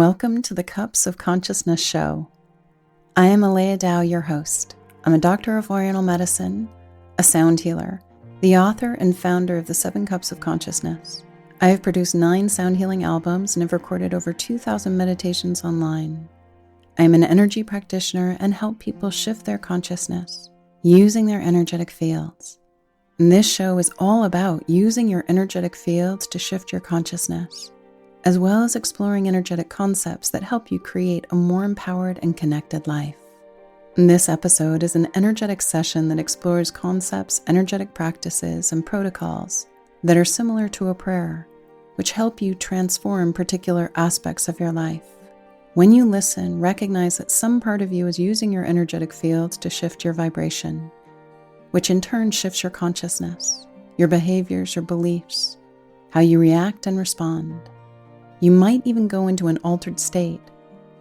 Welcome to the Cups of Consciousness show. I am Aleya, your host. I'm a doctor of Oriental medicine, a sound healer, the author and founder of the 7 Cups of Consciousness. I have produced 9 sound healing albums and have recorded over 2,000 meditations online. I am an energy practitioner and help people shift their consciousness using their energetic fields. And this show is all about using your energetic fields to shift your consciousness, as well as exploring energetic concepts that help you create a more empowered and connected life. This episode is an energetic session that explores concepts, energetic practices, and protocols that are similar to a prayer, which help you transform particular aspects of your life. When you listen, recognize that some part of you is using your energetic fields to shift your vibration, which in turn shifts your consciousness, your behaviors, your beliefs, how you react and respond. You might even go into an altered state,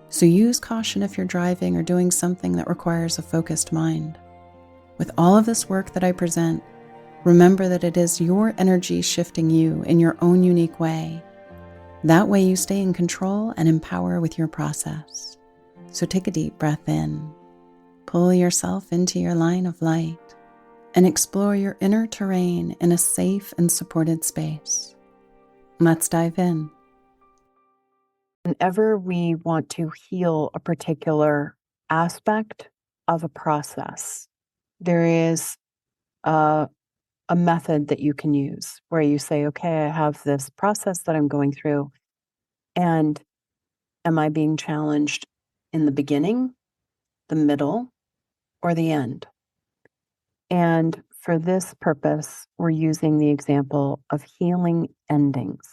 so use caution if you're driving or doing something that requires a focused mind. With all of this work that I present, remember that it is your energy shifting you in your own unique way. That way you stay in control and empower with your process. So take a deep breath in, pull yourself into your line of light, and explore your inner terrain in a safe and supported space. Let's dive in. Whenever we want to heal a particular aspect of a process, there is a method that you can use where you say, okay, I have this process that I'm going through, and am I being challenged in the beginning, the middle, or the end? And for this purpose, we're using the example of healing endings.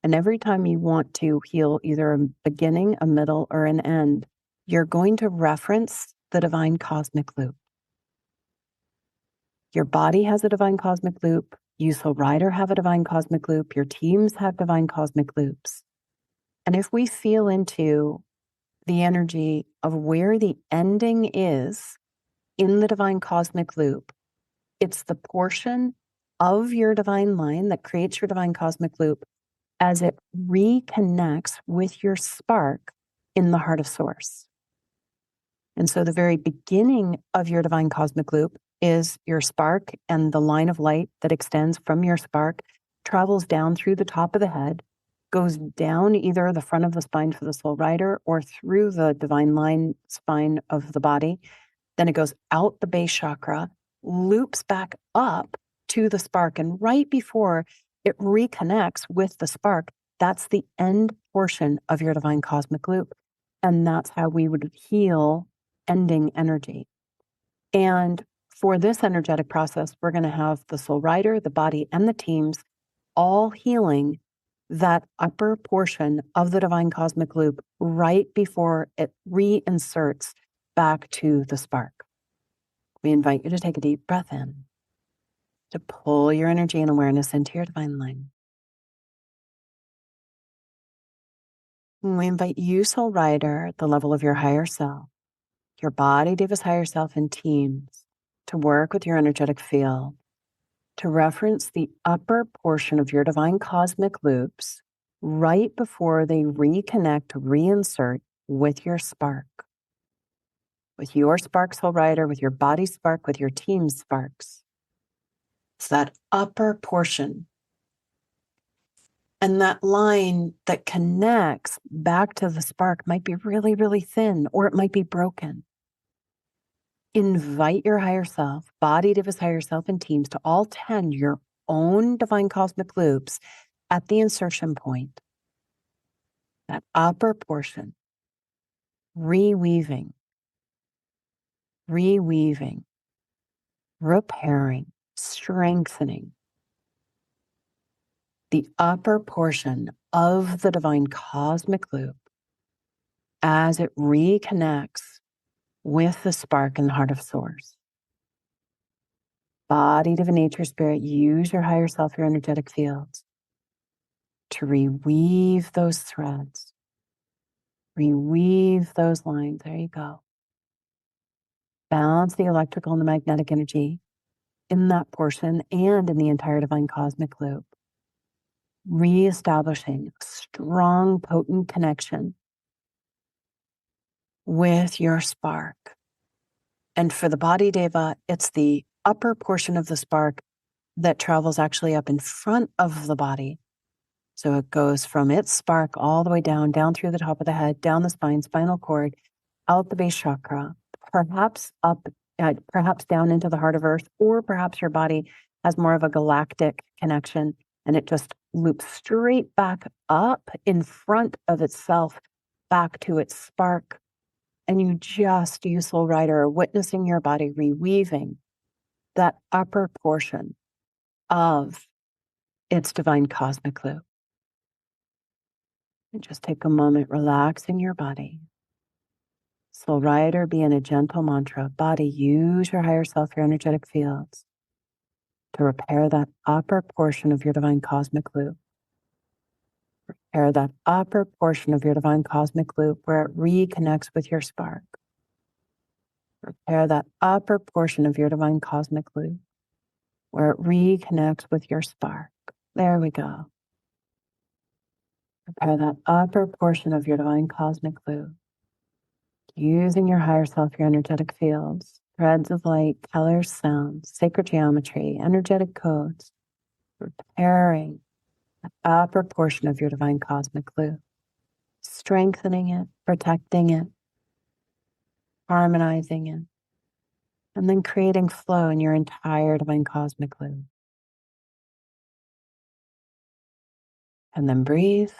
And every time you want to heal either a beginning, a middle, or an end, you're going to reference the divine cosmic loop. Your body has a divine cosmic loop. You, Soul Rider, have a divine cosmic loop. Your teams have divine cosmic loops. And if we feel into the energy of where the ending is in the divine cosmic loop, it's the portion of your divine line that creates your divine cosmic loop as it reconnects with your spark in the heart of Source. And so the very beginning of your divine cosmic loop is your spark, and the line of light that extends from your spark travels down through the top of the head, goes down either the front of the spine for the Soul Rider or through the divine line spine of the body. Then it goes out the base chakra, loops back up to the spark, and right before it reconnects with the spark, that's the end portion of your divine cosmic loop. And that's how we would heal ending energy. And for this energetic process, we're going to have the Soul Rider, the body, and the teams all healing that upper portion of the divine cosmic loop right before it reinserts back to the spark. We invite you to take a deep breath in, to pull your energy and awareness into your divine line. We invite you, Soul Rider, at the level of your higher self, your body, deva's higher self, and teams, to work with your energetic field, to reference the upper portion of your divine cosmic loops right before they reconnect, reinsert with your spark. With your spark, Soul Rider, with your body spark, with your team's sparks. It's that upper portion. And that line that connects back to the spark might be really, really thin, or it might be broken. Invite your higher self, body, deva's higher self, and teams to all tend your own divine cosmic loops at the insertion point. That upper portion, reweaving, repairing, strengthening the upper portion of the divine cosmic loop as it reconnects with the spark in the heart of Source. Body, divine nature, spirit, use your higher self, your energetic fields to reweave those threads, reweave those lines. There you go. Balance the electrical and the magnetic energy in that portion and in the entire divine cosmic loop. reestablishing a strong, potent connection with your spark. And for the body deva, it's the upper portion of the spark that travels actually up in front of the body. So it goes from its spark all the way down through the top of the head, down the spine, spinal cord, out the base chakra, perhaps up, perhaps down into the heart of earth, or perhaps your body has more of a galactic connection and it just loops straight back up in front of itself, back to its spark. And you soul rider, are witnessing your body reweaving that upper portion of its divine cosmic loop. And just take a moment, relaxing your body. Soul rider, be in a gentle mantra. Body, use your higher self, your energetic fields, to repair that upper portion of your divine cosmic loop. Repair that upper portion of your divine cosmic loop where it reconnects with your spark. Repair that upper portion of your divine cosmic loop where it reconnects with your spark. There we go. Repair that upper portion of your divine cosmic loop. Using your higher self, your energetic fields, threads of light, colors, sounds, sacred geometry, energetic codes, repairing the upper portion of your divine cosmic loop, strengthening it, protecting it, harmonizing it, and then creating flow in your entire divine cosmic loop. And then breathe,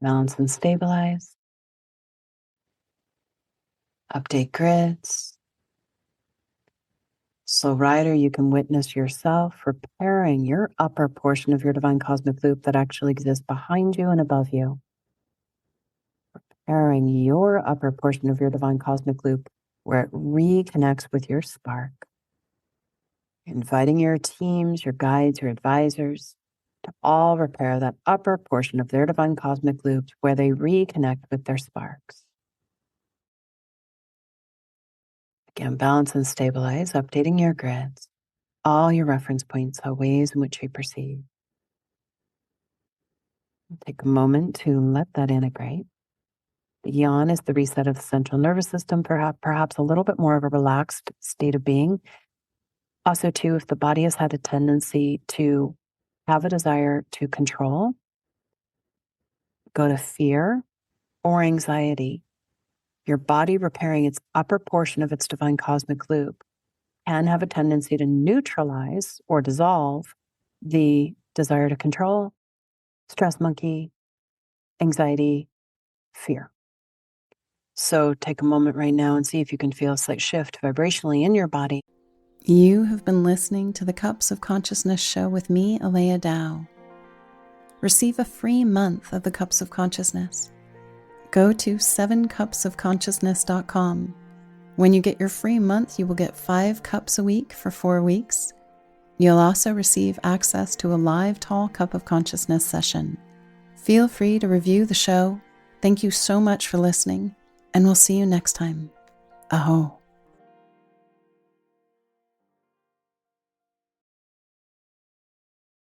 balance and stabilize, update grids. So, rider, you can witness yourself repairing your upper portion of your divine cosmic loop that actually exists behind you and above you. Repairing your upper portion of your divine cosmic loop where it reconnects with your spark. Inviting your teams, your guides, your advisors to all repair that upper portion of their divine cosmic loops where they reconnect with their sparks. Again, balance and stabilize, updating your grids, all your reference points, all ways in which you perceive. Take a moment to let that integrate. The yawn is the reset of the central nervous system, perhaps a little bit more of a relaxed state of being. Also, too, if the body has had a tendency to have a desire to control, go to fear or anxiety, your body repairing its upper portion of its divine cosmic loop can have a tendency to neutralize or dissolve the desire to control, stress monkey, anxiety, fear. So take a moment right now and see if you can feel a slight shift vibrationally in your body. You have been listening to the Cups of Consciousness show with me, Aleya Dow. Receive a free month of the Cups of Consciousness. Go to 7cupsofconsciousness.com. When you get your free month, you will get 5 cups a week for 4 weeks. You'll also receive access to a live tall cup of consciousness session. Feel free to review the show. Thank you so much for listening, and we'll see you next time. Aho.